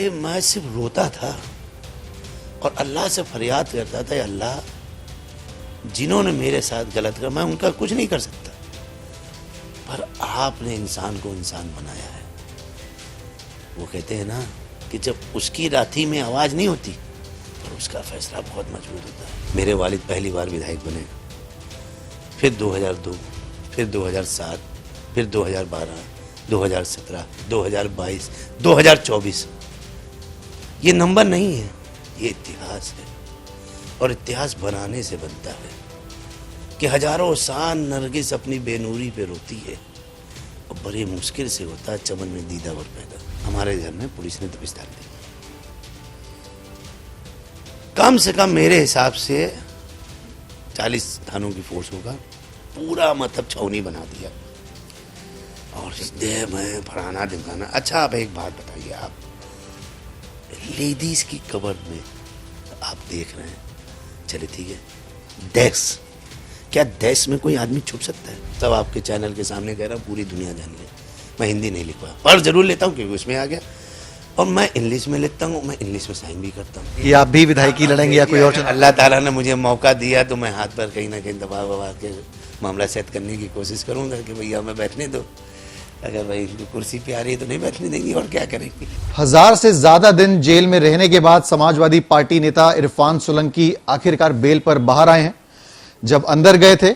भाई मैं सिर्फ रोता था और अल्लाह से फरियाद करता था, अल्लाह जिन्होंने मेरे साथ गलत किया मैं उनका कुछ नहीं कर सकता, पर आपने इंसान को इंसान बनाया है। वो कहते हैं ना कि जब उसकी राथी में आवाज़ नहीं होती पर उसका फैसला बहुत मजबूत होता है। मेरे वालिद पहली बार विधायक बने, फिर 2002, फिर 2007, फिर 2012, 2017, 2022, 2024। ये नंबर नहीं है, ये इतिहास है और इतिहास बनाने से बनता है कि हजारों सान नरगिस अपनी बेनूरी पे रोती है और बड़ी मुश्किल से होता है चमन में दीदावर पैदा। हमारे घर में पुलिस ने दबिश डाल दी, कम से कम मेरे हिसाब से 40 थानों की फोर्स होगा, पूरा मतलब छावनी बना दिया और इसलिए मैं फराना दिखाना। अच्छा आप एक बात बताइए, आप लेडीज की कबर में आप देख रहे हैं, चले ठीक है, देश क्या देश में कोई आदमी छुप सकता है? तब आपके चैनल के सामने कह रहा हूँ पूरी दुनिया जान ले, मैं हिंदी नहीं लिख पाया पर जरूर लेता हूँ क्योंकि उसमें आ गया, और मैं इंग्लिश में लिखता हूँ, मैं इंग्लिश में साइन भी करता हूँ। ये आप भी विधायकी लड़ेंगे या कोई और? अल्लाह ताला ने मुझे मौका दिया तो मैं हाथ पर कहीं ना कहीं दबा वबा के मामला सेट करने की कोशिश करूंगा कि भैया मैं बैठने दो, अगर भाई कुर्सी पे आ रही है तो नहीं बैठने देंगी और क्या करेंगे। 1000 से ज्यादा दिन जेल में रहने के बाद समाजवादी पार्टी नेता इरफान सोलंकी आखिरकार बेल पर बाहर आए हैं। जब अंदर गए थे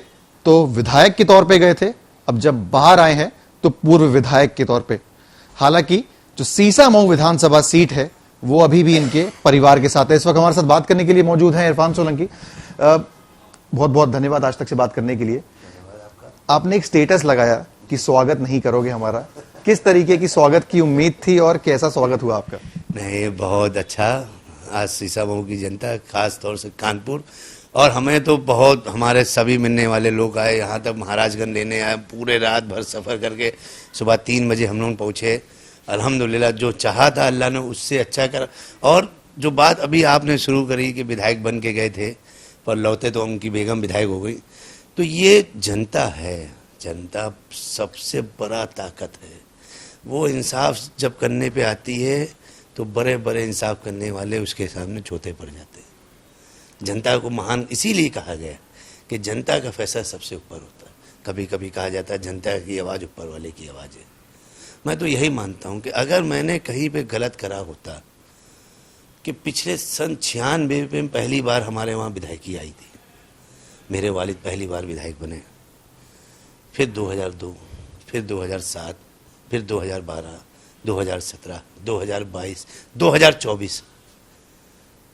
तो विधायक के तौर पे गए थे, अब जब बाहर आए हैं तो पूर्व विधायक के तौर पे। हालांकि जो सीसामऊ विधानसभा सीट है वो अभी भी इनके परिवार के साथ है। इस वक्त हमारे साथ बात करने के लिए मौजूद हैं इरफान सोलंकी। बहुत बहुत धन्यवाद आज तक से बात करने के लिए। आपने एक स्टेटस लगाया कि स्वागत नहीं करोगे हमारा, किस तरीके की स्वागत की उम्मीद थी और कैसा स्वागत हुआ आपका? नहीं, बहुत अच्छा। आज सीसामऊ की जनता, खास तौर से कानपुर, और हमें तो बहुत, हमारे सभी मिलने वाले लोग आए यहाँ तक, महाराजगंज लेने आए, पूरे रात भर सफ़र करके सुबह 3 बजे हम लोग पहुँचे। अल्हम्दुलिल्लाह जो चाहा था अल्लाह ने उससे अच्छा करा। और जो बात अभी आपने शुरू करी कि विधायक बन के गए थे पर लौटे तो उनकी बेगम विधायक हो गई, तो ये जनता है, जनता सबसे बड़ा ताकत है। वो इंसाफ जब करने पे आती है तो बड़े बड़े इंसाफ करने वाले उसके सामने छोटे पड़ जाते हैं। जनता को महान इसीलिए कहा गया कि जनता का फैसला सबसे ऊपर होता है। कभी कभी कहा जाता है जनता की आवाज़ ऊपर वाले की आवाज़ है। मैं तो यही मानता हूं कि अगर मैंने कहीं पे गलत करा होता कि पिछले सन 96 में पहली बार हमारे वहाँ विधायकी आई थी, मेरे वालिद पहली बार विधायक बने, फिर 2002, फिर 2007, फिर 2012, 2017, 2022, 2024।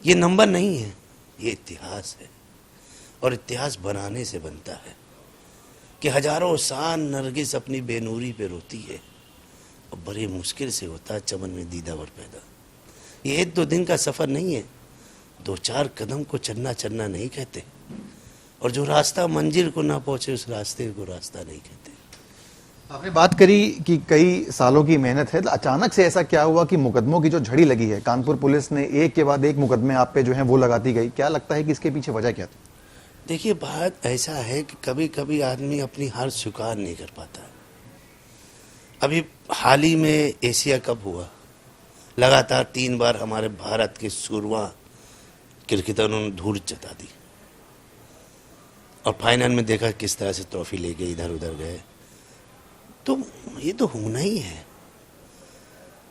ये नंबर नहीं है, ये इतिहास है और इतिहास बनाने से बनता है कि हजारों सान नरगिस अपनी बेनूरी पे रोती है और बड़ी मुश्किल से होता है चमन में दीदावर पैदा। ये 1-2 दिन का सफ़र नहीं है, 2-4 कदम को चलना चलना नहीं कहते, और जो रास्ता मंजिल को ना पहुंचे उस रास्ते को रास्ता नहीं कहते। आपने बात करी कि कई सालों की मेहनत है, तो अचानक से ऐसा क्या हुआ कि मुकदमों की जो झड़ी लगी है, कानपुर पुलिस ने एक के बाद एक मुकदमे आप पे जो हैं वो लगाती गई, क्या लगता है कि इसके पीछे वजह क्या थी? देखिए, बात ऐसा है कि कभी कभी आदमी अपनी हार स्वीकार नहीं कर पाता। अभी हाल ही में एशिया कप हुआ, लगातार 3 बार हमारे भारत के सूरवा क्रिकेटरों ने धूल जता दी और फाइनल में देखा किस तरह से ट्रॉफी लेके इधर उधर गए। तो ये तो होना ही है,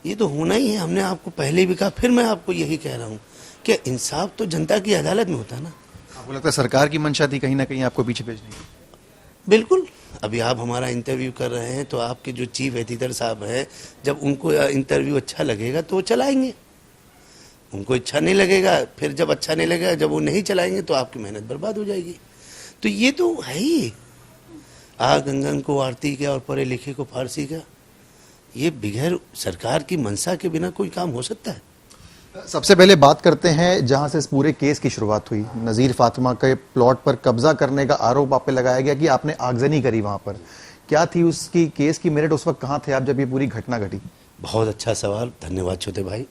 ये तो होना ही है। हमने आपको पहले भी कहा, फिर मैं आपको यही कह रहा हूँ कि इंसाफ तो जनता की अदालत में होता है ना। आपको लगता है सरकार की मंशा थी कहीं ना कहीं आपको पीछे भेजने की? बिल्कुल। अभी आप हमारा इंटरव्यू कर रहे हैं तो आपके जो चीफ एडिटर साहब हैं, जब उनको इंटरव्यू अच्छा लगेगा तो वो चलाएंगे, उनको अच्छा नहीं लगेगा, फिर जब अच्छा नहीं लगेगा, जब वो नहीं चलाएंगे तो आपकी मेहनत बर्बाद हो जाएगी। तो ये तो है ही, गंगन को आरती का और पढ़े लिखे को फारसी का, ये बगैर सरकार की मंशा के बिना कोई काम हो सकता है? सबसे पहले बात करते हैं जहां से इस पूरे केस की शुरुआत हुई। नज़ीर फातिमा के प्लॉट पर कब्जा करने का आरोप आप पे लगाया गया कि आपने आगजनी करी वहां पर। क्या थी उसकी केस की मेरिट? उस वक्त कहां थे आप जब ये पूरी घटना घटी? बहुत अच्छा सवाल, धन्यवाद छोटे भाई।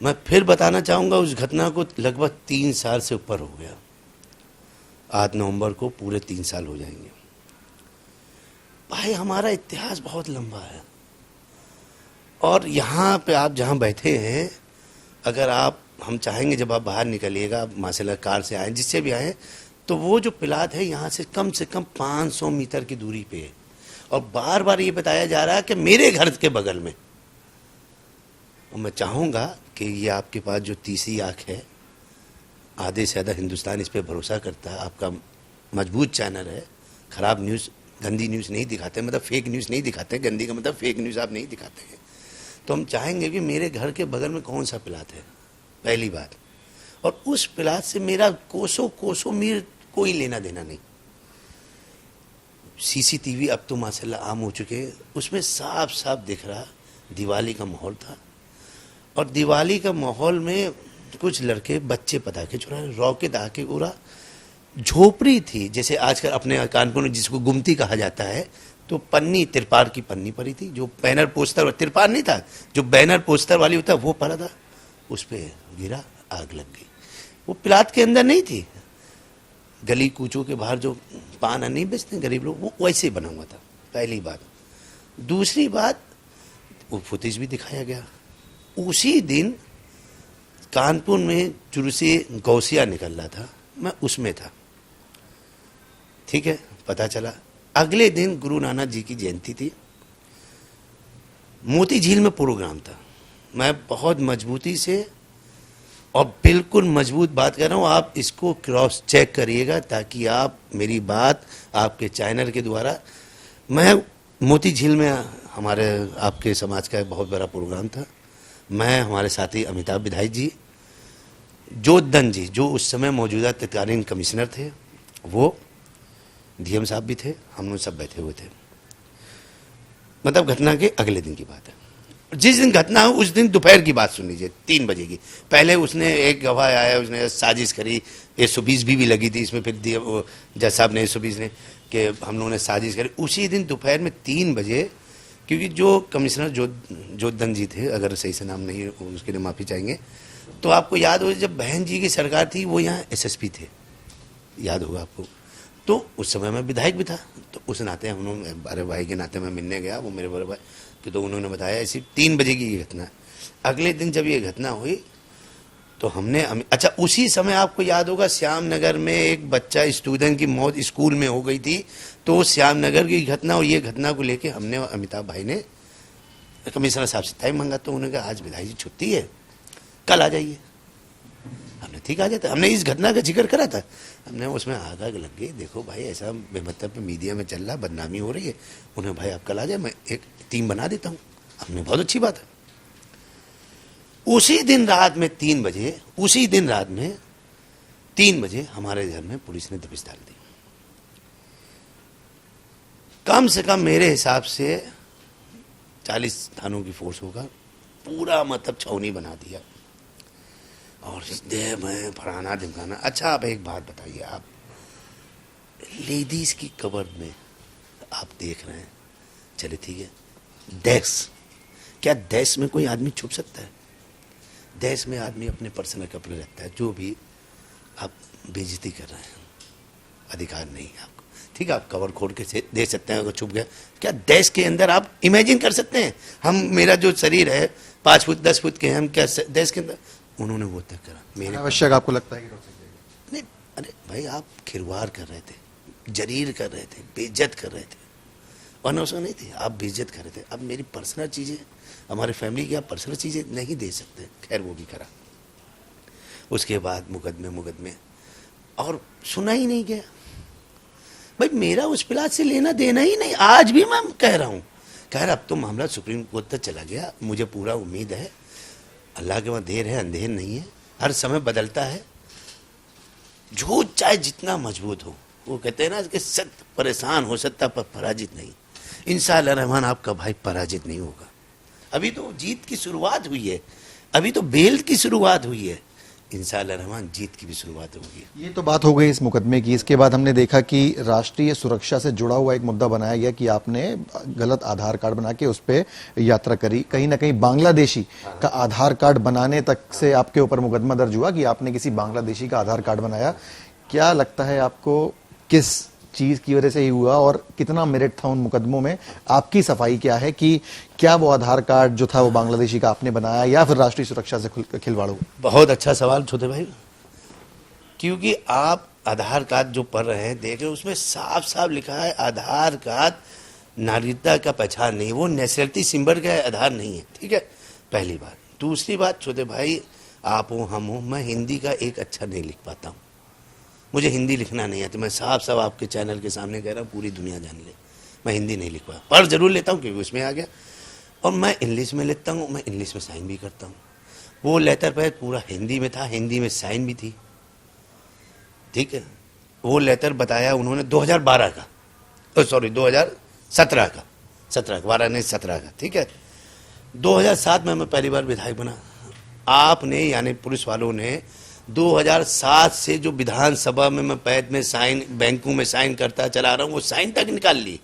मैं फिर बताना चाहूँगा, उस घटना को लगभग 3 साल से ऊपर हो गया। 8 नवंबर को पूरे 3 साल हो जाएंगे। भाई हमारा इतिहास बहुत लंबा है और यहाँ पे आप जहाँ बैठे हैं, अगर आप हम चाहेंगे जब आप बाहर निकलिएगा, माशाल्लाह कार से आए जिससे भी आए, तो वो जो प्लाट है यहाँ से कम 500 मीटर की दूरी पे है। और बार बार ये बताया जा रहा है कि मेरे घर के बगल में। और मैं चाहूँगा कि ये आपके पास जो तीसरी आँख है, आधे से ज़्यादा हिंदुस्तान इस पर भरोसा करता है, आपका मजबूत चैनल है, ख़राब न्यूज़, गंदी न्यूज़ नहीं दिखाते, मतलब फेक न्यूज़ नहीं दिखाते, गंदी का मतलब फेक न्यूज़ आप नहीं दिखाते हैं। तो हम चाहेंगे कि मेरे घर के बगल में कौन सा प्लाट है, पहली बात। और उस प्लाट से मेरा कोसों मील कोई लेना देना नहीं। सीसीटीवी अब तो माशाल्लाह आम हो चुके हैं, उसमें साफ साफ दिख रहा दिवाली का माहौल था। और दिवाली का माहौल में कुछ लड़के बच्चे पटाखे चुरा रहे, रॉकेट आके उड़ा। झोपड़ी थी, जैसे आजकल अपने कानपुर में जिसको गुमती कहा जाता है, तो पन्नी, तिरपाल की पन्नी पड़ी थी, जो बैनर पोस्टर, तिरपाल नहीं था, जो बैनर पोस्टर वाली होता वो पड़ा था, उस पर गिरा, आग लग गई। वो प्लाट के अंदर नहीं थी, गली कूचों के बाहर जो पान नहीं बेचते गरीब लोग, वो वैसे बना हुआ था, पहली बात। दूसरी बात, वो फुटेज भी दिखाया गया। उसी दिन कानपुर में जुलूसे गौसिया निकल रहा था, मैं उसमें था, ठीक है, पता चला। अगले दिन गुरु नानक जी की जयंती थी, मोती झील में प्रोग्राम था। मैं बहुत मजबूती से और बिल्कुल मजबूत बात कर रहा हूँ, आप इसको क्रॉस चेक करिएगा ताकि आप मेरी बात आपके चैनल के द्वारा। मैं मोती झील में, हमारे आपके समाज का एक बहुत बड़ा प्रोग्राम था, मैं, हमारे साथी अमिताभ विधायक जी, जोधन जी जो उस समय मौजूदा तत्कालीन कमिश्नर थे, वो डीएम साहब भी थे, हम लोग सब बैठे हुए थे। मतलब घटना के अगले दिन की बात है। जिस दिन घटना हो उस दिन दोपहर की बात सुन लीजिए, 3 बजे की। पहले उसने एक गवाह आया, उसने साजिश करी, 120 भी लगी थी इसमें, फिर जज साहब ने 120 ने कि हम लोगों ने साजिश करी। उसी दिन दोपहर में 3 बजे, क्योंकि जो कमिश्नर जोधन जी थे, अगर सही से नाम नहीं उसके लिए माफ़ी चाहेंगे, तो आपको याद हो जब बहन जी की सरकार थी वो यहाँ एसएसपी थे, याद होगा आपको। तो उस समय मैं विधायक भी था, तो उस नाते हम लोग, बड़े भाई के नाते मैं मिलने गया, वो मेरे बड़े भाई कि, तो उन्होंने बताया ऐसी 3 बजे की ये घटना। अगले दिन जब ये घटना हुई तो हमने, अच्छा उसी समय आपको याद होगा श्यामनगर में एक बच्चा स्टूडेंट की मौत स्कूल में हो गई थी। तो श्यामनगर की घटना और ये घटना को लेके हमने, अमिताभ भाई ने कमिश्नर साहब से टाइम मांगा, तो उन्होंने कहा आज विधायक जी छुट्टी है, कल आ जाइए। हमने ठीक आ जाता, हमने इस घटना का जिक्र करा था, हमने उसमें आग लग गई, देखो भाई ऐसा बेमतलब पे मीडिया में चल रहा, बदनामी हो रही है। उन्हें भाई आप कल आ जाए, मैं एक टीम बना देता हूँ। हमने बहुत अच्छी बात है। उसी दिन रात में 3 बजे, उसी दिन रात में 3 बजे हमारे घर में पुलिस ने दबिश डाल दी। कम से कम मेरे हिसाब से 40 थानों की फोर्स होगा, पूरा मतलब छावनी बना दिया। और दे मैं फराना दिखाना। अच्छा आप एक बात बताइए, आप लेडीज की कबर में आप देख रहे हैं, चले ठीक है, देश, क्या देश में कोई आदमी छुप सकता है? देश में आदमी अपने पर्सनल कपड़े रखता है, जो भी आप बेइज्जती कर रहे हैं, अधिकार नहीं है आपको, ठीक है, आप कवर खोल के दे सकते हैं अगर छुप गया। क्या देश के अंदर आप इमेजिन कर सकते हैं, हम, मेरा जो शरीर है 5 फुट 10 फुट के, हम क्या देश के अंदर, उन्होंने वो तक करा। मेरे आवश्यक आपको लगता है कि नहीं, अरे भाई आप खिलवाड़ कर रहे थे, जरीर कर रहे थे, बेइज्जत कर रहे थे, वरना उसमें नहीं थे, आप बेइज्जत कर रहे थे। अब मेरी पर्सनल चीज़ें, हमारे फैमिली की आप पर्सनल चीज़ें नहीं दे सकते, खैर वो भी करा। उसके बाद मुकदमे और सुना ही नहीं गया। भाई मेरा उस प्लाट से लेना देना ही नहीं, आज भी मैं कह रहा हूँ। खैर अब तो मामला सुप्रीम कोर्ट तक चला गया, मुझे पूरा उम्मीद है, अल्लाह के वहाँ देर है अंधेर नहीं है, हर समय बदलता है। झूठ चाहे जितना मजबूत हो, वो कहते हैं ना कि सत्य परेशान हो सकता पर पराजित नहीं। इंशाअल्लाह रहमान आपका भाई पराजित नहीं होगा। अभी तो जीत की शुरुआत हुई है, अभी तो बेल की शुरुआत हुई है, इंशाअल्लाह रहमान जीत की भी शुरुआत होगी। ये तो बात हो गई इस मुकदमे की। इसके बाद हमने देखा कि राष्ट्रीय सुरक्षा से जुड़ा हुआ एक मुद्दा बनाया गया कि आपने गलत आधार कार्ड बना के उस पर यात्रा करी। कहीं ना कहीं बांग्लादेशी का आधार कार्ड बनाने तक से आपके ऊपर मुकदमा दर्ज हुआ कि आपने किसी बांग्लादेशी का आधार कार्ड बनाया। क्या लगता है आपको, किस चीज की वजह से ही हुआ और कितना मेरिट था उन मुकदमों में? आपकी सफाई क्या है कि क्या वो आधार कार्ड जो था वो बांग्लादेशी का आपने बनाया या फिर राष्ट्रीय सुरक्षा से खिलवाड़ हुआ? बहुत अच्छा सवाल छोटे भाई, क्योंकि आप आधार कार्ड जो पढ़ रहे हैं देख रहे हैं, उसमें साफ साफ लिखा है आधार कार्ड नागरिकता का पहचान नहीं, वो नेशनलिटी सिंबल का आधार नहीं है। ठीक है, पहली बात। दूसरी बात छोटे भाई, आप हो हम हो, मैं हिंदी का एक अच्छा नहीं लिख पाता हूँ, मुझे हिंदी लिखना नहीं आता। मैं साफ साफ आपके चैनल के सामने कह रहा हूँ, पूरी दुनिया जान ले, मैं हिंदी नहीं लिख पाया, पढ़ जरूर लेता हूँ क्योंकि उसमें आ गया। और मैं इंग्लिश में लिखता हूँ, मैं इंग्लिश में साइन भी करता हूँ। वो लेटर पैड पूरा हिंदी में था, हिंदी में साइन भी थी। ठीक है, वो लेटर बताया उन्होंने 2012 का, सॉरी 2017 का, 12 नहीं 17 का। ठीक है, 2007 में मैं पहली बार विधायक बना। आपने यानी पुलिस वालों ने 2007 से जो विधानसभा में मैं पैड में साइन, बैंकों में साइन करता चला रहा हूँ, वो साइन तक निकाल ली।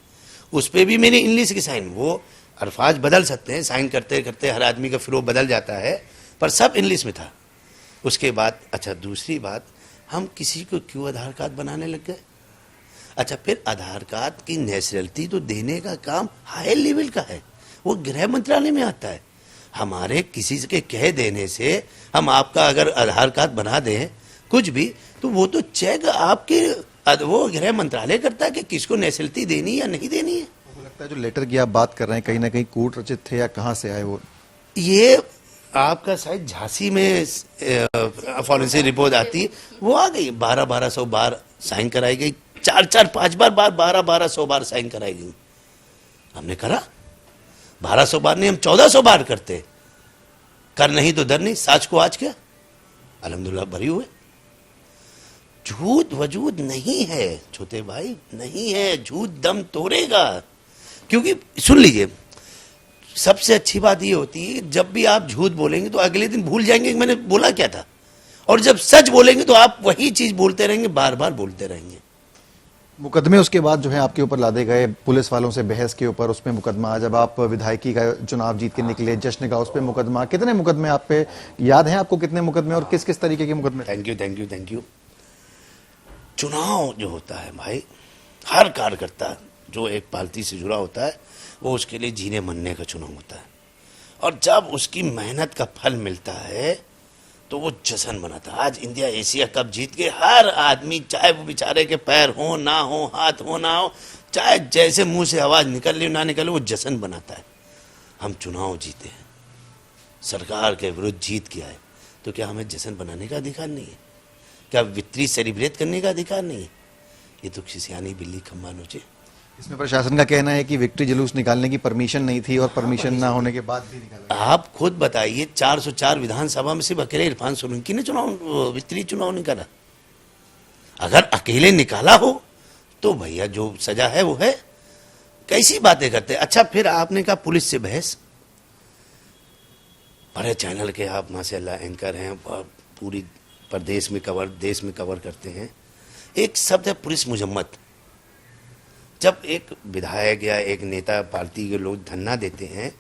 उस पर भी मैंने इंग्लिश की साइन, वो अल्फाज बदल सकते हैं, साइन करते करते हर आदमी का फिर वो बदल जाता है, पर सब इंग्लिश में था। उसके बाद अच्छा, दूसरी बात, हम किसी को क्यों आधार कार्ड बनाने लग गए? अच्छा, फिर आधार कार्ड की नेशनलिटी तो देने का काम हाई लेवल का है, वो गृह मंत्रालय में आता है। हमारे किसी के कह देने से हम आपका अगर आधार कार्ड बना दें कुछ भी, तो वो तो चेक आपके वो गृह मंत्रालय करता है कि किसको नेशनलिटी देनी या नहीं देनी है। मुझे लगता है जो लेटर की आप बात कर रहे हैं कहीं ना कहीं कूट रचित थे या कहाँ से आए वो? ये आपका शायद झांसी में फॉरेंसिक रिपोर्ट आती है, वो आ गई। 1200 बार साइन कराई गई, 4-5 बार 1200 बार साइन कराई गई। हमने करा 1200 बार नहीं, हम 1400 बार करते। कर नहीं तो डर नहीं, साच को आज क्या, अल्हम्दुलिल्लाह बरी हुए। झूठ वजूद नहीं है छोटे भाई, नहीं है। झूठ दम तोड़ेगा। क्योंकि सुन लीजिए, सबसे अच्छी बात ये होती है जब भी आप झूठ बोलेंगे तो अगले दिन भूल जाएंगे कि मैंने बोला क्या था, और जब सच बोलेंगे तो आप वही चीज बोलते रहेंगे, बार बार बोलते रहेंगे। मुकदमे उसके बाद जो है आपके ऊपर लादे गए, पुलिस वालों से बहस के ऊपर, उसमें मुकदमा, जब आप विधायकी का चुनाव जीत के निकले, जश्न का, उस पर मुकदमा, कितने मुकदमे आप पे याद हैं आपको? कितने मुकदमे और किस किस तरीके के मुकदमे? Thank you. चुनाव जो होता है भाई, हर कार्यकर्ता जो एक पार्टी से जुड़ा होता है, वो उसके लिए जीने मरने का चुनाव होता है। और जब उसकी मेहनत का फल मिलता है तो वो जश्न मनाता है। आज इंडिया एशिया कप जीत के हर आदमी, चाहे वो बेचारे के पैर हो ना हो, हाथ हो ना हो, चाहे जैसे मुंह से आवाज निकल ले ना निकले, वो जश्न बनाता है। हम चुनाव जीते हैं, सरकार के विरुद्ध जीत के आए, तो क्या हमें जश्न बनाने का अधिकार नहीं है? क्या विक्ट्री सेलिब्रेट करने का अधिकार नहीं है? ये तो खिसियानी बिल्ली खम्बा नोचे। इसमें प्रशासन का कहना है कि विक्ट्री जुलूस निकालने की परमिशन नहीं थी और परमिशन ना होने के बाद भी निकाला। आप खुद बताइए, 404 विधानसभा में सिर्फ अकेले इरफान सोलंकी ने विक्ट्री चुनाव निकाला। अगर अकेले निकाला हो तो भैया जो सजा है वो है। कैसी बातें करते हैं। अच्छा, फिर आपने कहा पुलिस से बहस। बड़े चैनल के आप माशाल्लाह एंकर हैं, पूरी प्रदेश में कवर, देश में कवर करते हैं। एक शब्द है पुलिस मुजम्मत। जब एक विधायक या एक नेता पार्टी के लोग धरना देते हैं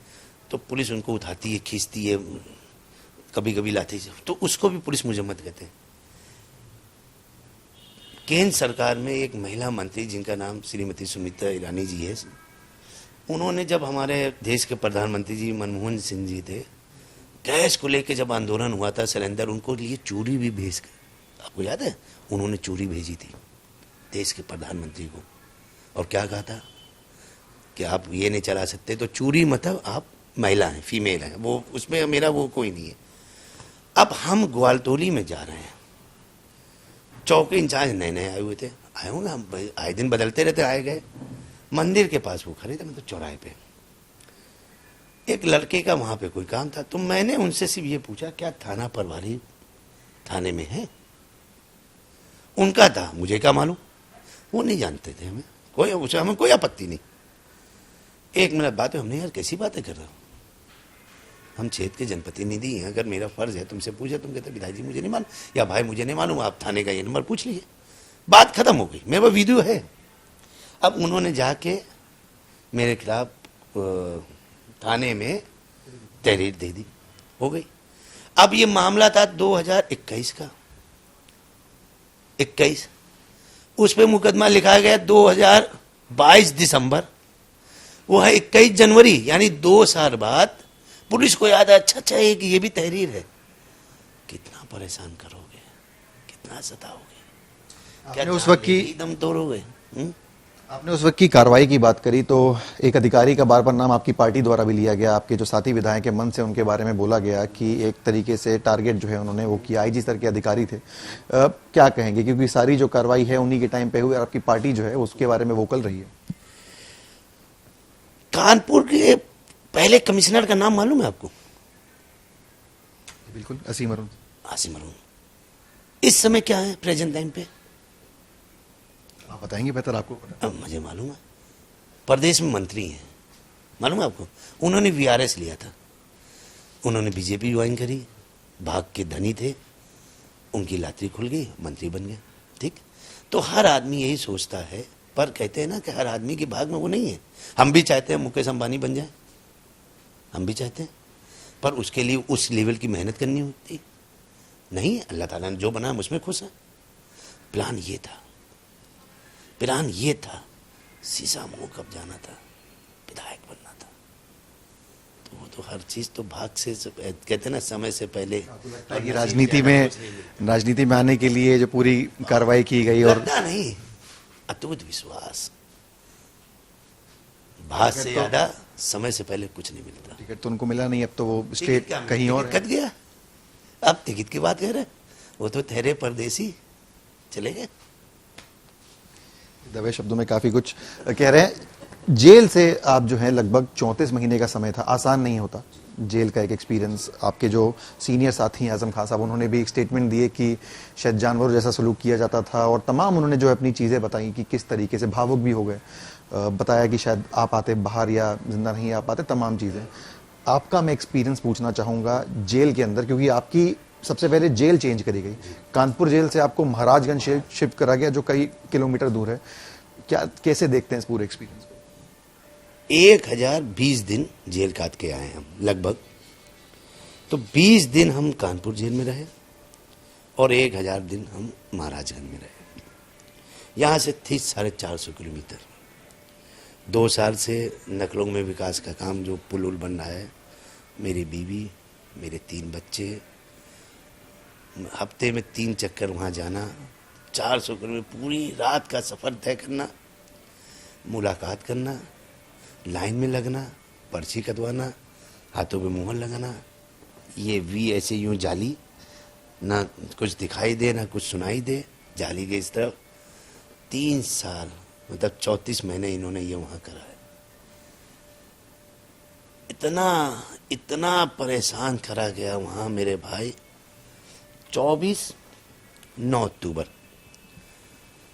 तो पुलिस उनको उठाती है, खींचती है, कभी कभी लाती है, तो उसको भी पुलिस मुजम्मत कहते हैं। केंद्र सरकार में एक महिला मंत्री जिनका नाम श्रीमती सुमित्रा ईरानी जी है, उन्होंने जब हमारे देश के प्रधानमंत्री जी मनमोहन सिंह जी थे, गैस को लेकर जब आंदोलन हुआ था सिलेंडर, उनको लिए चूड़ी भी भेज कर, आपको याद है, उन्होंने चूड़ी भेजी थी देश के प्रधानमंत्री को। और क्या कहा था कि आप ये नहीं चला सकते, तो चूड़ी मतलब आप महिला हैं, फीमेल हैं, वो उसमें मेरा वो कोई नहीं है। अब हम ग्वालटोली में जा रहे हैं, चौकी इंचार्ज नए नए आए हुए थे, आए होंगे, हम आए दिन बदलते रहते, आए गए। मंदिर के पास वो खड़े थे, मतलब चौराहे पे, एक लड़के का वहां पे कोई काम था, तो मैंने उनसे सिर्फ ये पूछा क्या थाना प्रभारी थाने में है? उनका था, मुझे क्या मालूम, वो नहीं जानते थे, हमें कोई, उसे हमें कोई आपत्ति नहीं। एक मिनट बात है, हमने यार कैसी बातें कर रहे हो, हम क्षेत्र के जनप्रतिनिधि हैं, अगर मेरा फर्ज है तुमसे पूछे, तुम कहते विधायक जी मुझे नहीं मालूम, या भाई मुझे नहीं मालूम, आप थाने का ये नंबर पूछ लीजिए, बात खत्म हो गई, मेरे वो वीडियो है। अब उन्होंने जाके मेरे खिलाफ थाने में तहरीर दे दी, हो गई। अब ये मामला था 2021 का, 21, उस पर मुकदमा लिखा गया 2022 दिसंबर, वो है 21 जनवरी, यानी 2 साल बाद पुलिस को याद है अच्छा है कि ये भी तहरीर है। कितना परेशान करोगे, कितना सताओगे, क्या आपने उस वक्त की दम तोड़ोगे? आपने उस वक्त की कार्रवाई की बात करी तो एक अधिकारी का बार बार नाम आपकी पार्टी द्वारा भी लिया गया, आपके जो साथी विधायक के मन से उनके बारे में बोला गया कि एक तरीके से टारगेट जो है उन्होंने वो किया, आईजी स्तर के अधिकारी थे। क्या कहेंगे, क्योंकि सारी जो कार्रवाई है उन्हीं के टाइम पे हुई और आपकी पार्टी जो है उसके बारे में वोकल रही है। कानपुर के पहले कमिश्नर का नाम मालूम है आपको? बिल्कुल, असीम अरुण। आसिम अरुण। इस समय क्या है प्रेजेंट टाइम पे? आप बताएंगे, बेहतर आपको पता। अब मुझे मालूम है, प्रदेश में मंत्री हैं, मालूम है आपको? उन्होंने वीआरएस लिया था, उन्होंने बीजेपी ज्वाइन करी, भाग के धनी थे, उनकी लाटरी खुल गई, मंत्री बन गए। ठीक, तो हर आदमी यही सोचता है, पर कहते हैं ना कि हर आदमी के भाग में वो नहीं है। हम भी चाहते हैं मुकेश अंबानी बन जाए, हम भी चाहते हैं, पर उसके लिए उस लेवल की मेहनत करनी होती नहीं है। अल्लाह ताला ने जो बनाया उसमें खुश है। प्लान ये था, प्लान ये था, सीसामऊ कब जाना था, विधायक बनना था। तो वो तो हर चीज तो भाग से कहते हैं ना, समय से पहले। ये राजनीति में आने के लिए जो पूरी कार्रवाई की गई और लगता नहीं, अटूट विश्वास, भाग से ज्यादा समय से पहले कुछ नहीं मिलता। टिकट तो उनको मिला नहीं, अब तो वो स्टेट कहीं और कट गया। अब टिकट की बात कह रहे, वो तो ठहरे परदेसी चले गए। दबे शब्दों में काफी कुछ कह रहे हैं। जेल से आप जो है लगभग 34 महीने का समय था, आसान नहीं होता जेल का एक एक्सपीरियंस। आपके जो सीनियर साथी हैं आजम खान साहब, उन्होंने भी एक स्टेटमेंट दिए कि शायद जानवरों जैसा सलूक किया जाता था, और तमाम उन्होंने जो अपनी चीज़ें बताई कि किस तरीके से भावुक भी हो गए। बताया कि शायद आप आते बाहर या जिंदा नहीं आ पाते, तमाम चीज़ें। आपका मैं एक्सपीरियंस पूछना चाहूँगा जेल के अंदर, क्योंकि आपकी सबसे पहले जेल चेंज करी गई, कानपुर जेल से आपको महाराजगंज शिफ्ट करा गया जो कई किलोमीटर दूर है। क्या, कैसे देखते हैं इस पूरे एक्सपीरियंस को? 1020 दिन जेल काट के आए हम लगभग, तो 20 दिन हम कानपुर जेल में रहे और 1000 दिन हम महाराजगंज में रहे। यहाँ से थी 450 किलोमीटर। 2 साल से नकलों में विकास का काम, जो पुल उल बन रहा है, मेरी बीवी, मेरे 3 बच्चे, हफ्ते में 3 चक्कर वहाँ जाना, 400 किलोमीटर पूरी रात का सफ़र तय करना, मुलाकात करना, लाइन में लगना, पर्ची कटवाना, हाथों पे मुहर लगाना। ये भी ऐसे यूं जाली, ना कुछ दिखाई दे ना कुछ सुनाई दे, जाली के इस तरफ। 3 साल मतलब 34 महीने इन्होंने ये वहाँ करा है। इतना परेशान करा गया वहाँ मेरे भाई। 9 अक्टूबर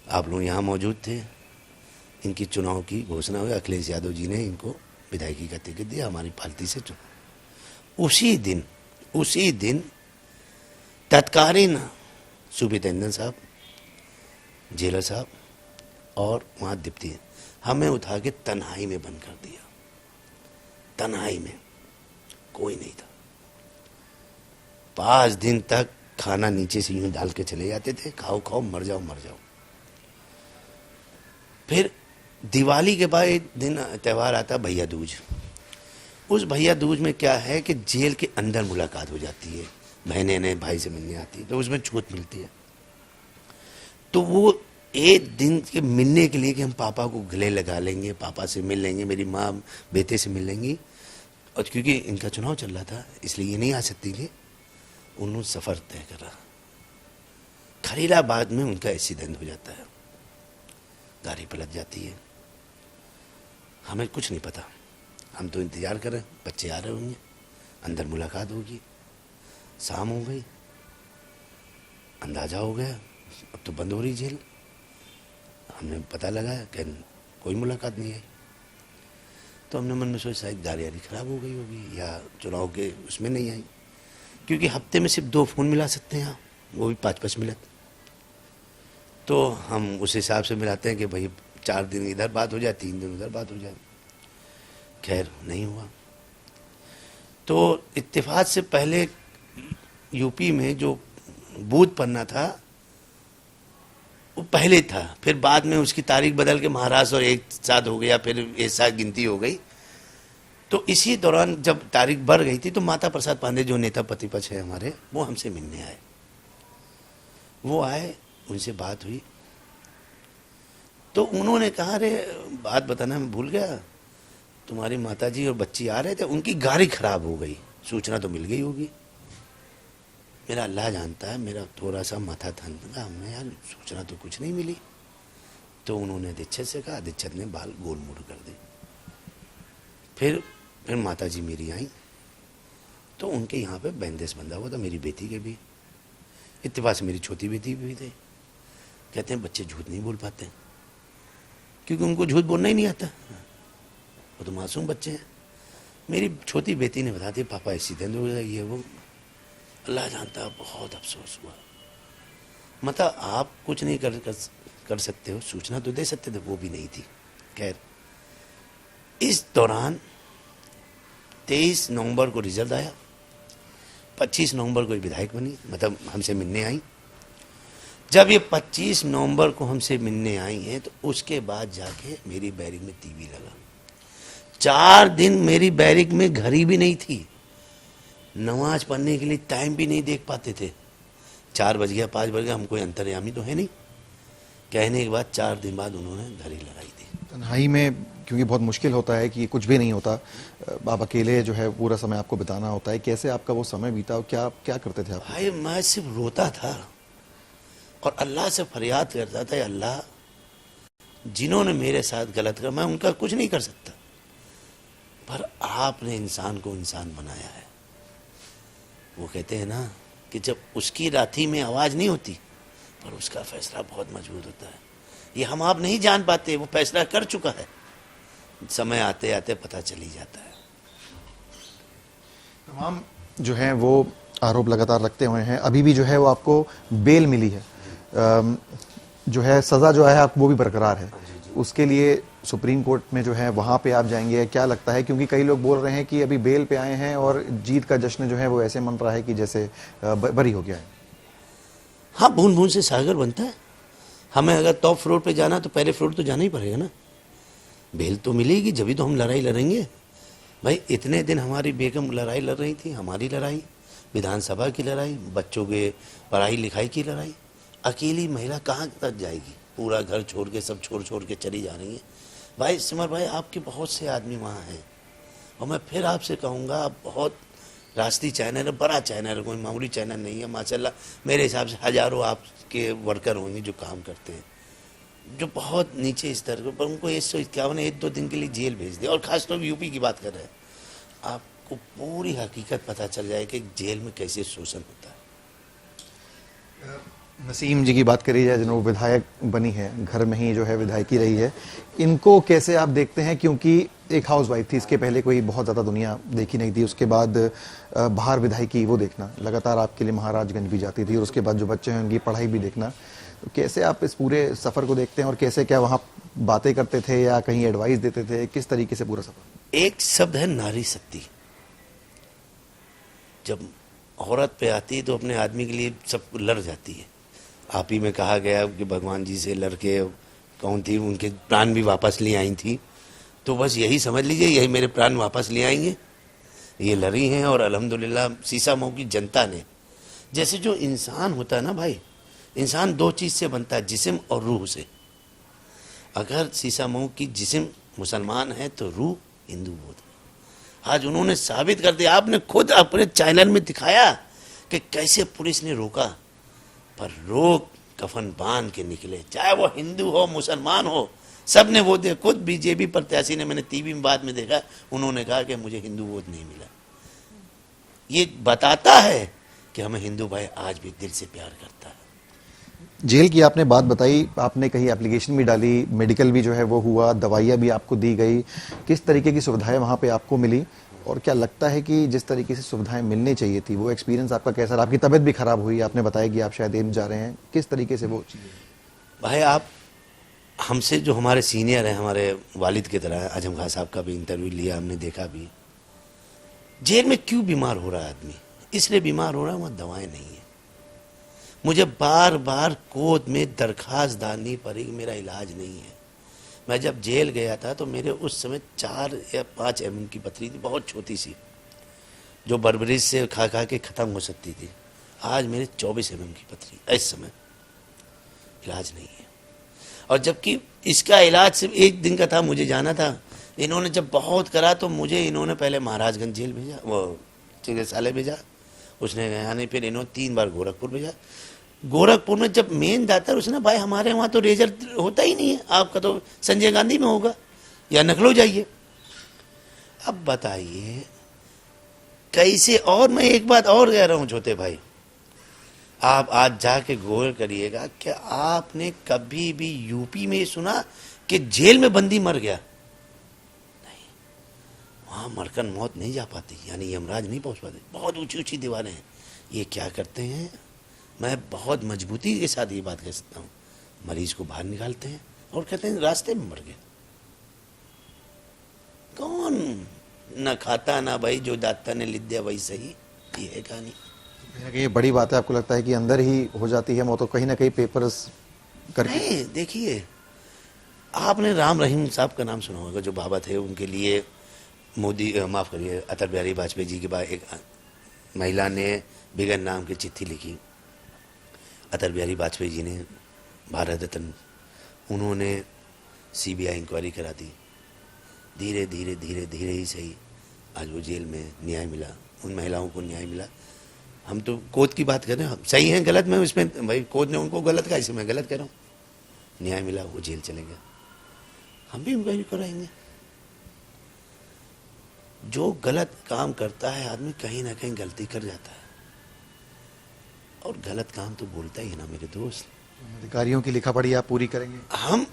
आप लोग यहाँ मौजूद थे, इनकी चुनाव की घोषणा हुई, अखिलेश यादव जी ने इनको विधायकी का टिकट दिया, हमारी पार्टी से चुना। उसी दिन तत्कालीन सुपरिटेंडेंट साहब, जेलर साहब और वहाँ डिप्टी हमें उठा के तन्हाई में बंद कर दिया। तन्हाई में कोई नहीं था। 5 दिन तक खाना नीचे से यूं डाल के चले जाते थे, खाओ खाओ मर जाओ मर जाओ। फिर दिवाली के बाद एक दिन त्यौहार आता भैया दूज। उस भैया दूज में क्या है कि जेल के अंदर मुलाकात हो जाती है, बहनें ने भाई से मिलने आती है, तो उसमें छूट मिलती है। तो वो एक दिन के मिलने के लिए कि हम पापा को गले लगा लेंगे, पापा से मिल लेंगे, मेरी माँ बेटे से मिल लेंगी, और क्योंकि इनका चुनाव चल रहा था इसलिए ये नहीं आ सकती थी, उन्होंने सफ़र तय करा। खलीलाबाद में उनका एक्सीडेंट हो जाता है, गाड़ी पलट जाती है। हमें कुछ नहीं पता, हम तो इंतज़ार कर रहे हैं, बच्चे आ रहे होंगे, अंदर मुलाकात होगी। शाम हो गई, अंदाज़ा हो गया अब तो बंद हो रही जेल। हमने पता लगाया कि कोई मुलाकात नहीं आई, तो हमने मन में सोचा शायद गाड़ी खराब हो गई होगी या चुनाव के उसमें नहीं आई, क्योंकि हफ्ते में सिर्फ 2 फ़ोन मिला सकते हैं, वो भी 5-5 मिनट। तो हम उस हिसाब से मिलाते हैं कि भाई 4 दिन इधर बात हो जाए, 3 दिन उधर बात हो जाए। खैर नहीं हुआ। तो इत्तेफाक से पहले यूपी में जो बूथ पन्ना था वो पहले था, फिर बाद में उसकी तारीख बदल के महाराष्ट्र और एक साथ हो गया, फिर एक साथ गिनती हो गई। तो इसी दौरान जब तारीख बढ़ गई थी तो माता प्रसाद पांडे जो नेता प्रतिपक्ष है हमारे, वो हमसे मिलने आए। वो आए, उनसे बात हुई तो उन्होंने कहा, अरे बात बताना मैं भूल गया, तुम्हारी माताजी और बच्ची आ रहे थे, उनकी गाड़ी खराब हो गई, सूचना तो मिल गई होगी। मेरा अल्लाह जानता है, मेरा थोड़ा सा माथा था, हमने यार सूचना तो कुछ नहीं मिली। तो उन्होंने अधीक्षक से कहा, अधीक्षक ने बाल गोल मोड़ कर दी। फिर माताजी मेरी आई तो उनके यहाँ पे बैंडेज बंधा हुआ था, मेरी बेटी के भी, इत्तेफाक से मेरी छोटी बेटी भी थे। कहते हैं बच्चे झूठ नहीं बोल पाते क्योंकि उनको झूठ बोलना ही नहीं आता, वो तो मासूम बच्चे हैं। मेरी छोटी बेटी ने बता दिया, पापा एक्सीडेंट हो गया, ये वो। अल्लाह जानता है, बहुत अफसोस हुआ। मतलब आप कुछ नहीं कर सकते हो, सूचना तो दे सकते थे, वो भी नहीं थी। खैर, इस दौरान 23 नवंबर को रिजल्ट आया, 25 नवंबर को विधायक बनी, मतलब हमसे मिलने आई। जब ये 25 नवंबर को हमसे मिलने आई हैं तो उसके बाद जाके मेरी बैरिक में टीवी लगा। 4 दिन मेरी बैरिक में घड़ी भी नहीं थी, नमाज पढ़ने के लिए टाइम भी नहीं देख पाते थे। 4 बज गया, 5 बज गया, हम कोई अंतर्यामी तो है नहीं। कहने के बाद 4 दिन बाद उन्होंने घड़ी लगाई थी। तन्हाई में, क्योंकि बहुत मुश्किल होता है कि कुछ भी नहीं होता, आप अकेले जो है पूरा समय आपको बिताना होता है, कैसे आपका वो समय बीता और क्या क्या करते थे आप? भाई मैं सिर्फ रोता था और अल्लाह से फरियाद करता था, अल्लाह जिन्होंने मेरे साथ गलत किया, मैं उनका कुछ नहीं कर सकता, पर आपने इंसान को इंसान बनाया है। वो कहते हैं ना कि जब उसकी राथी में आवाज नहीं होती पर उसका फैसला बहुत मजबूत होता है। ये हम आप नहीं जान पाते, वो फैसला कर चुका है, समय आते आते पता चली जाता है। तमाम जो है वो आरोप लगातार रखते हुए हैं, अभी भी जो है वो आपको बेल मिली है, जो है सजा जो है आप वो भी बरकरार है, उसके लिए सुप्रीम कोर्ट में जो है वहां पे आप जाएंगे, क्या लगता है? क्योंकि कई लोग बोल रहे हैं कि अभी बेल पे आए हैं और जीत का जश्न जो है वो ऐसे मन रहा है कि जैसे बरी हो गया है। हाँ, बूंद बूंद से सागर बनता है। हमें अगर टॉप फ्लोर पे जाना तो पहले फ्लोर तो जाना ही पड़ेगा ना, बेल तो मिलेगी, जब तो हम लड़ाई लड़ेंगे। भाई इतने दिन हमारी बेगम लड़ाई लड़ रही थी, हमारी लड़ाई, विधानसभा की लड़ाई, बच्चों के पढ़ाई लिखाई की लड़ाई। अकेली महिला कहाँ तक जाएगी, पूरा घर छोड़ के, सब छोड़ के चली जा रही है। भाई सिमर भाई, आपके बहुत से आदमी वहाँ हैं, और मैं फिर आपसे कहूँगा, आप बहुत राष्ट्रीय चैनल है, बड़ा चैनल है, कोई मामूली चैनल नहीं है माशाल्लाह। मेरे हिसाब से हजारों आपके वर्कर होंगे जो काम करते हैं, जो बहुत नीचे स्तर के, पर उनको 151 1-2 दिन के लिए जेल भेज दिया। और खासतौर पर यूपी की बात कर रहे हैं, आपको पूरी हकीकत पता चल जाए कि जेल में कैसे शोषण होता है। नसीम जी की बात करी जाए, जिन्होंने विधायक बनी है, घर में ही जो है विधायकी रही है, इनको कैसे आप देखते हैं? क्योंकि एक हाउसवाइफ थी, इसके पहले कोई बहुत ज़्यादा दुनिया देखी नहीं थी, उसके बाद बाहर विधायकी वो देखना, लगातार आपके लिए महाराजगंज भी जाती थी, और उसके बाद जो बच्चे हैं उनकी पढ़ाई भी देखना, तो कैसे आप इस पूरे सफ़र को देखते हैं? और कैसे, क्या वहाँ बातें करते थे या कहीं एडवाइस देते थे, किस तरीके से पूरा सफ़र? एक शब्द है नारी शक्ति। जब औरत पे आती है तो अपने आदमी के लिए सब लड़ जाती है। आप ही में कहा गया कि भगवान जी से लड़के कौन थी, उनके प्राण भी वापस ले आई थी, तो बस यही समझ लीजिए, यही मेरे प्राण वापस ले आएंगे। ये लड़ी हैं और अल्हम्दुलिल्लाह सीसा मऊ की जनता ने, जैसे जो इंसान होता है ना भाई, इंसान 2 चीज़ से बनता है, जिस्म और रूह से। अगर सीसा मऊ की जिस्म मुसलमान है तो रूह हिंदू होता है। आज उन्होंने साबित कर दिया, आपने खुद अपने चैनल में दिखाया कि कैसे पुलिस ने रोका, पर रोक कफन बांध के निकले, चाहे वो हिंदू हो मुसलमान हो, सब ने वोट दिया। खुद बीजेपी प्रत्याशी ने, मैंने टीवी में बाद में देखा, उन्होंने कहा कि मुझे हिंदू वोट नहीं मिला। ये बताता है कि हमें हिंदू भाई आज भी दिल से प्यार करता है। जेल की आपने बात बताई, आपने कहीं एप्लीकेशन भी डाली, मेडिकल भी जो है वो हुआ, दवाइयाँ भी आपको दी गई, किस तरीके की सुविधाएं वहाँ पे आपको मिली? और क्या लगता है कि जिस तरीके से सुविधाएं मिलनी चाहिए थी, वो एक्सपीरियंस आपका कैसा रहा? आपकी तबीयत भी खराब हुई, आपने बताया कि आप शायद एम्स जा रहे हैं, किस तरीके से वो चीज़ें? भाई आप हमसे जो हमारे सीनियर हैं, हमारे वालिद की तरह है, आजम खान साहब का भी इंटरव्यू लिया हमने, देखा भी जेल में क्यों बीमार हो रहा है आदमी, इसलिए बीमार हो रहा है वहाँ दवाएं नहीं है। मुझे बार बार कोर्ट में दरखास्त डालनी पड़ी कि मेरा इलाज नहीं है। मैं जब जेल गया था तो मेरे उस समय 4 या 5 mm की पथरी थी, बहुत छोटी सी, जो बर्बरीज से खा खा के ख़त्म हो सकती थी। आज मेरे 24 mm की पथरी, इस समय इलाज नहीं है। और जबकि इसका इलाज सिर्फ 1 दिन का था, मुझे जाना था। इन्होंने जब बहुत करा तो मुझे इन्होंने पहले महाराजगंज जेल भेजा, वो चिकित्सालय भेजा, उसने गया नहीं। फिर इन्होंने 3 बार गोरखपुर भेजा। गोरखपुर में जब मेन जाता है उसने, भाई हमारे वहाँ तो रेजर होता ही नहीं है, आपका तो संजय गांधी में होगा या नखलो जाइए। अब बताइए कैसे। और मैं एक बात और कह रहा हूँ छोटे भाई, आप आज जाके गौर करिएगा, क्या आपने कभी भी यूपी में सुना कि जेल में बंदी मर गया? नहीं, वहां मरकर मौत नहीं जा पाती, यानी यमराज नहीं पहुंच पाते। बहुत ऊंची ऊंची दीवारें हैं। ये क्या करते हैं, मैं बहुत मजबूती के साथ ये बात कह सकता हूँ, मरीज को बाहर निकालते हैं और कहते हैं रास्ते में मर गए। कौन न खाता ना भाई, जो दाता ने लिख दिया वही सही। ये है कहानी। ये बड़ी बात है। आपको लगता है कि अंदर ही हो जाती है मौत, तो कहीं ना कहीं पेपर्स करके? नहीं, देखिए आपने राम रहीम साहब का नाम सुना होगा, जो बाबा थे। उनके लिए मोदी, माफ करिए, अटल बिहारी वाजपेयी जी के बाद एक महिला ने बिगन नाम की चिट्ठी लिखी। अटल बिहारी वाजपेयी जी ने भारत रत्न, उन्होंने CBI इंक्वायरी करा दी। धीरे धीरे धीरे धीरे ही सही आज वो जेल में न्याय मिला, उन महिलाओं को न्याय मिला। हम तो कोर्ट की बात कर रहे हैं, हम सही हैं गलत में उसमें, भाई कोर्ट ने उनको गलत कहा, इसे मैं गलत कह रहा हूँ। न्याय मिला, वो जेल चले गए। हम भी इंक्वायरी कराएंगे। जो गलत काम करता है आदमी कहीं ना कहीं गलती कर जाता है, और गलत काम तो बोलता ही है ना मेरे दोस्त। अधिकारियों की लिखा पढ़ी आप पूरी करेंगे?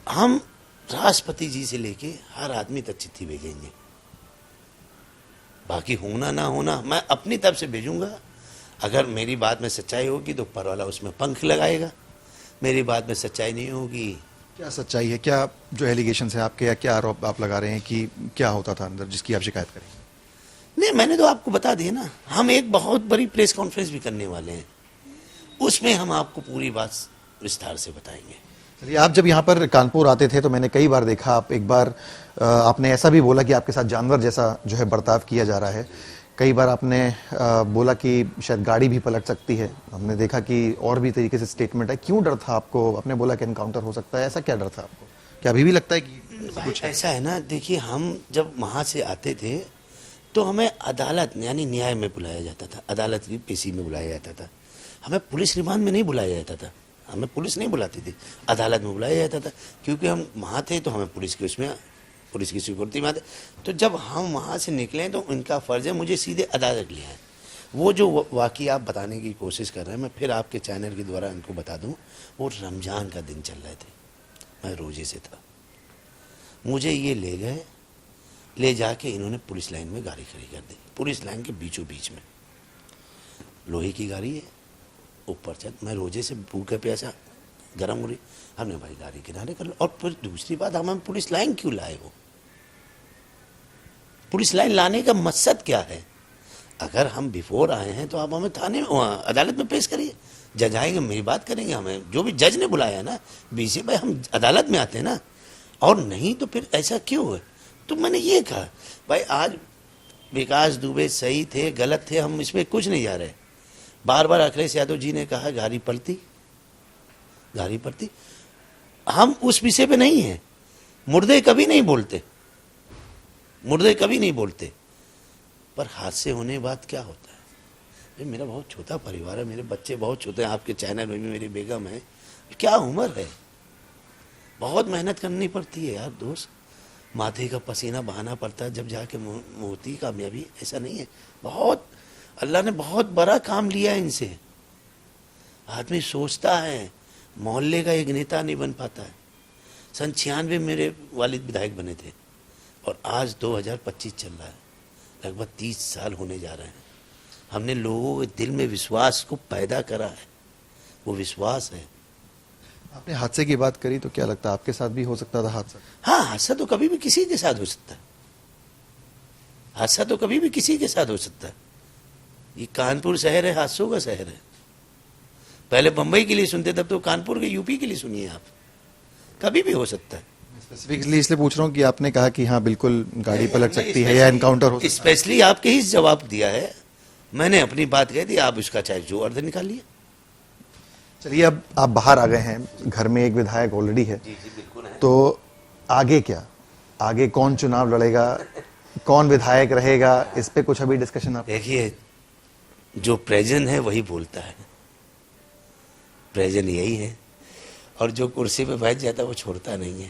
हम राष्ट्रपति जी से लेके हर आदमी तक चिट्ठी भेजेंगे। बाकी होना ना होना मैं अपनी तरफ से भेजूंगा। अगर मेरी बात में सच्चाई होगी तो ऊपर वाला उसमें पंख लगाएगा, मेरी बात में सच्चाई नहीं होगी। क्या सच्चाई है? क्या जो एलिगेशन है आपके, या क्या आरोप आप लगा रहे हैं कि क्या होता था अंदर जिसकी आप शिकायत करेंगे? नहीं, मैंने तो आपको बता दिया ना। हम एक बहुत बड़ी प्रेस कॉन्फ्रेंस भी करने वाले हैं, उसमें हम आपको पूरी बात विस्तार से बताएंगे। चलिए, आप जब यहाँ पर कानपुर आते थे तो मैंने कई बार देखा, आप एक बार आपने ऐसा भी बोला कि आपके साथ जानवर जैसा जो है बर्ताव किया जा रहा है। कई बार आपने बोला कि शायद गाड़ी भी पलट सकती है। हमने देखा कि और भी तरीके से स्टेटमेंट है। क्यों डर था आपको? आपने बोला कि एनकाउंटर हो सकता है, ऐसा क्या डर था आपको? क्या अभी भी लगता है कि कुछ ऐसा है ना? देखिए, हम जब वहाँ से आते थे तो हमें अदालत यानी न्याय में बुलाया जाता था, अदालत की पेशी में बुलाया जाता था। हमें पुलिस रिमांड में नहीं बुलाया जाता था, हमें पुलिस नहीं बुलाती थी, अदालत में बुलाया जाता था। क्योंकि हम वहाँ थे तो हमें पुलिस की उसमें, पुलिस की सिक्योरिटी में आते। तो जब हम वहाँ से निकले तो उनका फ़र्ज़ है मुझे सीधे अदालत ले आए। वो जो वाक़ई आप बताने की कोशिश कर रहे हैं, मैं फिर आपके चैनल के द्वारा उनको बता दूँ, वो रमज़ान का दिन चल रहे थे, मैं रोज़े से था। मुझे ये ले गए, ले जाके इन्होंने पुलिस लाइन में गाड़ी खड़ी कर दी, पुलिस लाइन के बीचों बीच में। लोहे की गाड़ी है, ऊपर चल, मैं रोजे से भूखे प्यासा गर्म हो रही, हमने भाई गाड़ी किनारे कर लो। और फिर दूसरी बात, हम पुलिस लाइन क्यों लाए? वो पुलिस लाइन लाने का मकसद क्या है? अगर हम बिफोर आए हैं तो आप हमें थाने में, अदालत में पेश करिए, जज आएंगे, मेरी बात करेंगे। हमें जो भी जज ने बुलाया ना, बीसी भाई हम अदालत में आते हैं ना, और नहीं तो फिर ऐसा क्यों है? तो मैंने ये कहा भाई, आज विकास दुबे सही थे गलत थे, हम इसमें कुछ नहीं जा रहे। बार बार अखिलेश यादव जी ने कहा गाड़ी पलटी, गाड़ी पलटी। हम उस विषय पे नहीं हैं। मुर्दे कभी नहीं बोलते, मुर्दे कभी नहीं बोलते। पर हादसे होने के बाद क्या होता है? भाई मेरा बहुत छोटा परिवार है, मेरे बच्चे बहुत छोटे हैं, आपके चैनल में भी मेरी बेगम है। क्या उम्र है, बहुत मेहनत करनी पड़ती है यार दोस्त, माथे का पसीना बहाना पड़ता है जब जाके होती कामयाबी। ऐसा नहीं है, बहुत अल्लाह ने बहुत बड़ा काम लिया है इनसे। आदमी सोचता है, मोहल्ले का एक नेता नहीं बन पाता है। सन 96 मेरे वालिद विधायक बने थे और आज 2025 चल रहा है, लगभग 30 साल होने जा रहे हैं। हमने लोगों के दिल में विश्वास को पैदा करा है, वो विश्वास है। आपने हादसे की बात करी तो क्या लगता है आपके साथ भी हो सकता था हादसा? हाँ, हादसा तो कभी भी किसी के साथ हो सकता है, हादसा तो कभी भी किसी के साथ हो सकता है। ये कानपुर शहर है, हादसों का शहर है। पहले बम्बई के लिए सुनते, तब तो कानपुर के, यूपी के लिए सुनिए आप, कभी भी हो सकता है। स्पेसिफिकली इसलिए पूछ रहा हूँ कि आपने कहा कि हाँ बिल्कुल गाड़ी पलट सकती है या एनकाउंटर हो सकता है। स्पेशली आपके ही जवाब दिया है, मैंने अपनी बात कह दी, आप उसका चाहे जो अर्थ निकालिए। चलिए, अब आप बाहर आ गए हैं, घर में एक विधायक ऑलरेडी है, जी जी बिल्कुल है। तो आगे क्या, आगे कौन चुनाव लड़ेगा, कौन विधायक रहेगा, इस पे कुछ अभी डिस्कशन आप? देखिए, जो प्रेजेंट है वही बोलता है, प्रेजेंट यही है, और जो कुर्सी पे बैठ जाता है वो छोड़ता नहीं है।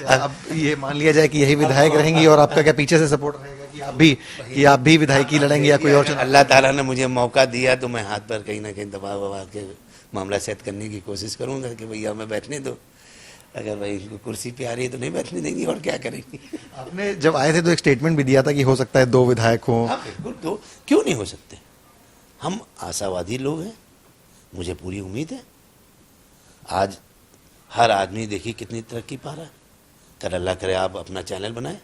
अब ये मान लिया जाए कि यही विधायक रहेंगी और आपका क्या पीछे से सपोर्ट रहेगा कि आप भी विधायकी लड़ेंगे या कोई और चुनाव? अल्लाह ताला ने मुझे मौका दिया तो मैं हाथ पर कहीं ना कहीं दबा वबा के मामला सेट करने की कोशिश करूंगा कि भैया मैं बैठने दो, अगर भाई कुर्सी पे आ रही है तो नहीं बैठने देंगे, और क्या करेंगे। आपने जब आए थे तो एक स्टेटमेंट भी दिया था कि हो सकता है 2 विधायक हों। हाँ बिल्कुल, तो क्यों नहीं हो सकते, हम आशावादी लोग हैं, मुझे पूरी उम्मीद है। आज हर आदमी देखिए कितनी तरक्की पा रहा है, कर अल्लाह करे आप अपना चैनल बनाए,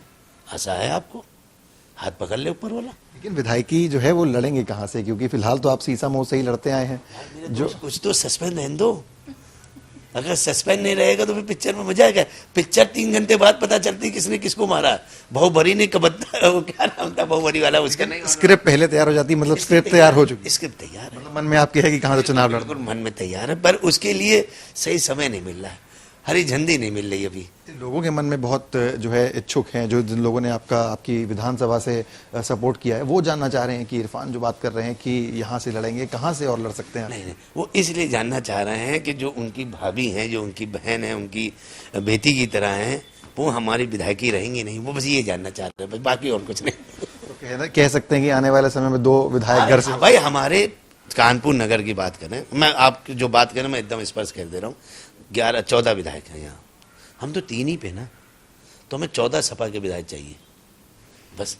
आशा है आपको, हाथ पकड़ ले ऊपर वाला। लेकिन विधायकी जो है वो लड़ेंगे कहाँ से, क्योंकि फिलहाल तो आप सीसा मोह से ही लड़ते आए हैं। जो कुछ तो सस्पेंस रहने दो, अगर सस्पेंस नहीं रहेगा तो फिर पिक्चर में मजा आएगा। पिक्चर 3 घंटे बाद पता चलती किसने किसको मारा। बहुबरी ने कबत्ता, वो क्या नाम था बहुबरी वाला, उसका नहीं, स्क्रिप्ट पहले तैयार हो जाती, मतलब स्क्रिप्ट तैयार हो चुकी, स्क्रिप्ट तैयार है, मतलब मन में आपके है कि कहाँ से चुनाव लड़ना। बिल्कुल मन में तैयार है, पर उसके लिए सही समय नहीं मिल रहा है, हरी झंडी नहीं मिल रही अभी। लोगों के मन में बहुत जो है इच्छुक हैं, जो जिन लोगों ने आपकी विधानसभा से सपोर्ट किया है, वो जानना चाह रहे हैं कि इरफान जो बात कर रहे हैं कि यहाँ से लड़ेंगे, कहाँ से और लड़ सकते हैं? नहीं, वो इसलिए जानना चाह रहे हैं कि जो उनकी भाभी हैं, जो उनकी बहन है, उनकी बेटी की तरह हैं, वो हमारी विधायकी रहेंगी नहीं, वो बस ये जानना चाह रहे हैं, बाकी और कुछ नहीं। तो कह सकते हैं कि आने वाले समय में 2 विधायक घर से? भाई हमारे कानपुर नगर की बात करें, मैं आप जो बात करें मैं एकदम स्पष्ट कर दे रहा हूँ, 14 विधायक हैं यहाँ, हम तो 3 ही पे ना, तो हमें 14 सपा के विधायक चाहिए बस।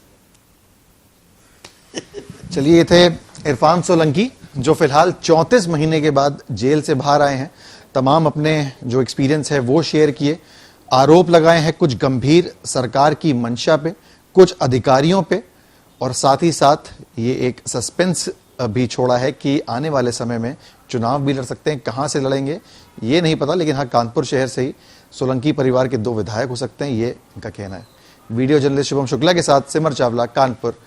चलिए, ये थे इरफान सोलंकी, जो फिलहाल 34 महीने के बाद जेल से बाहर आए हैं। तमाम अपने जो एक्सपीरियंस है वो शेयर किए, आरोप लगाए हैं कुछ गंभीर सरकार की मंशा पे, कुछ अधिकारियों पे, और साथ ही साथ ये एक सस्पेंस भी छोड़ा है कि आने वाले समय में चुनाव भी लड़ सकते हैं। कहां से लड़ेंगे ये नहीं पता, लेकिन हाँ, कानपुर शहर से ही सोलंकी परिवार के 2 विधायक हो सकते हैं, ये इनका कहना है। वीडियो जर्नलिस्ट शुभम शुक्ला के साथ सिमर चावला, कानपुर।